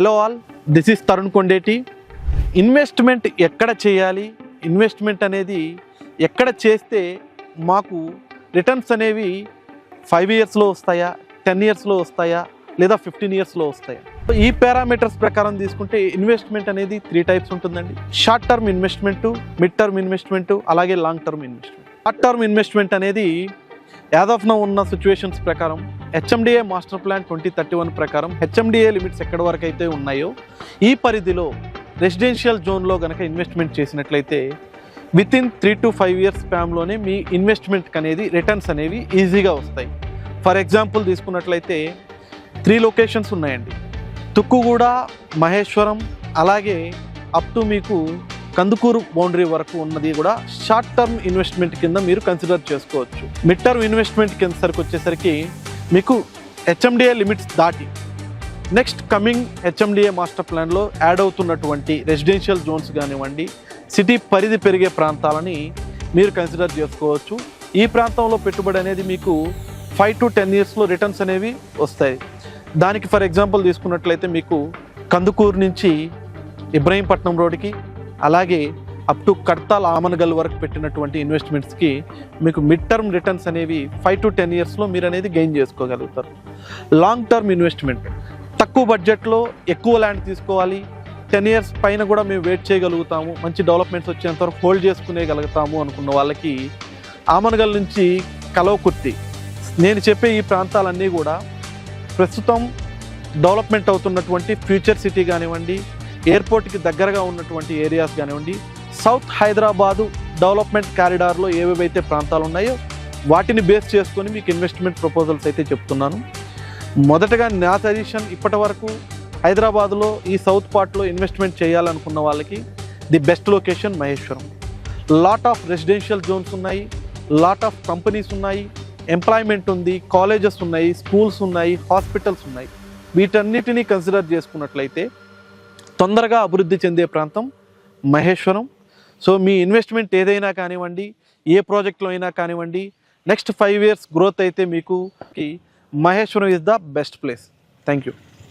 Hello all, this is Tarun Kondeti. Investment ఎక్కడ చేయాలి, investment అనేది ఎక్కడ చేస్తే మాకు రిటర్న్స్ అనేవి 5 ఇయర్స్లో వస్తాయా, 10 ఇయర్స్లో వస్తాయా, లేదా 15 ఇయర్స్లో వస్తాయా? ఈ పారామీటర్స్ ప్రకారం తీసుకుంటే ఇన్వెస్ట్మెంట్ అనేది 3 టైప్స్ ఉంటుందండి. Short term investment, mid term investment, అలాగే long term investment. Short term investment అనేది యాజ్ ఆఫ్ నౌ ఉన్న సిచ్యువేషన్స్ ప్రకారం హెచ్ఎండిఏ మాస్టర్ ప్లాన్ 2031 ప్రకారం హెచ్ఎండిఏ లిమిట్స్ ఎక్కడి వరకు అయితే ఉన్నాయో ఈ పరిధిలో రెసిడెన్షియల్ జోన్లో కనుక ఇన్వెస్ట్మెంట్ చేసినట్లయితే వితిన్ 3 to 5 ఇయర్స్ స్పామ్లోనే మీ ఇన్వెస్ట్మెంట్కి అనేది రిటర్న్స్ అనేవి ఈజీగా వస్తాయి. ఫర్ ఎగ్జాంపుల్ తీసుకున్నట్లయితే 3 లొకేషన్స్ ఉన్నాయండి. తుక్కుగూడ, మహేశ్వరం, అలాగే అప్ టు మీకు కందుకూరు బౌండరీ వరకు ఉన్నది కూడా షార్ట్ టర్మ్ ఇన్వెస్ట్మెంట్ కింద మీరు కన్సిడర్ చేసుకోవచ్చు. మిడ్ టర్మ్ ఇన్వెస్ట్మెంట్ కింద సరికి వచ్చేసరికి మీకు హెచ్ఎండిఏ లిమిట్స్ దాటి నెక్స్ట్ కమింగ్ హెచ్ఎండిఏ మాస్టర్ ప్లాన్లో యాడ్ అవుతున్నటువంటి రెసిడెన్షియల్ జోన్స్ కానివ్వండి, సిటీ పరిధి పెరిగే ప్రాంతాలని మీరు కన్సిడర్ చేసుకోవచ్చు. ఈ ప్రాంతంలో పెట్టుబడి అనేది మీకు 5 to 10 ఇయర్స్లో రిటర్న్స్ అనేవి వస్తాయి. దానికి ఫర్ ఎగ్జాంపుల్ తీసుకున్నట్లయితే మీకు కందుకూరు నుంచి ఇబ్రహీంపట్నం రోడ్డుకి, అలాగే అప్ టు కడ్తాల్ ఆమన్గల్ వరకు పెట్టినటువంటి ఇన్వెస్ట్మెంట్స్కి మీకు మిడ్ టర్మ్ రిటర్న్స్ అనేవి 5 to 10 ఇయర్స్లో మీరు అనేది గెయిన్ చేసుకోగలుగుతారు. లాంగ్ టర్మ్ ఇన్వెస్ట్మెంట్ తక్కువ బడ్జెట్లో ఎక్కువ ల్యాండ్ తీసుకోవాలి, 10 ఇయర్స్ పైన కూడా మేము వెయిట్ చేయగలుగుతాము, మంచి డెవలప్మెంట్స్ వచ్చేంత వరకు హోల్డ్ చేసుకునేగలుగుతాము అనుకున్న వాళ్ళకి ఆమన్గల్ నుంచి కలవకుర్తి, నేను చెప్పే ఈ ప్రాంతాలన్నీ కూడా ప్రస్తుతం డెవలప్మెంట్ అవుతున్నటువంటి ఫ్యూచర్ సిటీ కానివ్వండి, ఎయిర్పోర్ట్కి దగ్గరగా ఉన్నటువంటి ఏరియాస్ కానివ్వండి, సౌత్ హైదరాబాదు డెవలప్మెంట్ కారిడార్లో ఏవేవైతే ప్రాంతాలు ఉన్నాయో వాటిని బేస్ చేసుకొని మీకు ఇన్వెస్ట్మెంట్ ప్రపోజల్స్ అయితే చెప్తున్నాను. మొదటగా నా సజెషన్, ఇప్పటి వరకు హైదరాబాద్లో ఈ సౌత్ పార్ట్లో ఇన్వెస్ట్మెంట్ చేయాలనుకున్న వాళ్ళకి the best location Maheshwaram. Lot of residential zones ఉన్నాయి, లాట్ ఆఫ్ కంపెనీస్ ఉన్నాయి, ఎంప్లాయ్మెంట్ ఉంది, కాలేజెస్ ఉన్నాయి, స్కూల్స్ ఉన్నాయి, హాస్పిటల్స్ ఉన్నాయి. వీటన్నిటినీ కన్సిడర్ చేసుకున్నట్లయితే తొందరగా అభివృద్ధి చెందే ప్రాంతం మహేశ్వరం. సో మీ ఇన్వెస్ట్మెంట్ ఏదైనా కానివ్వండి, ఏ ప్రాజెక్ట్లో అయినా కానివ్వండి, నెక్స్ట్ 5 ఇయర్స్ గ్రోత్ అయితే మీకు Maheshwaram is the best place. Thank you.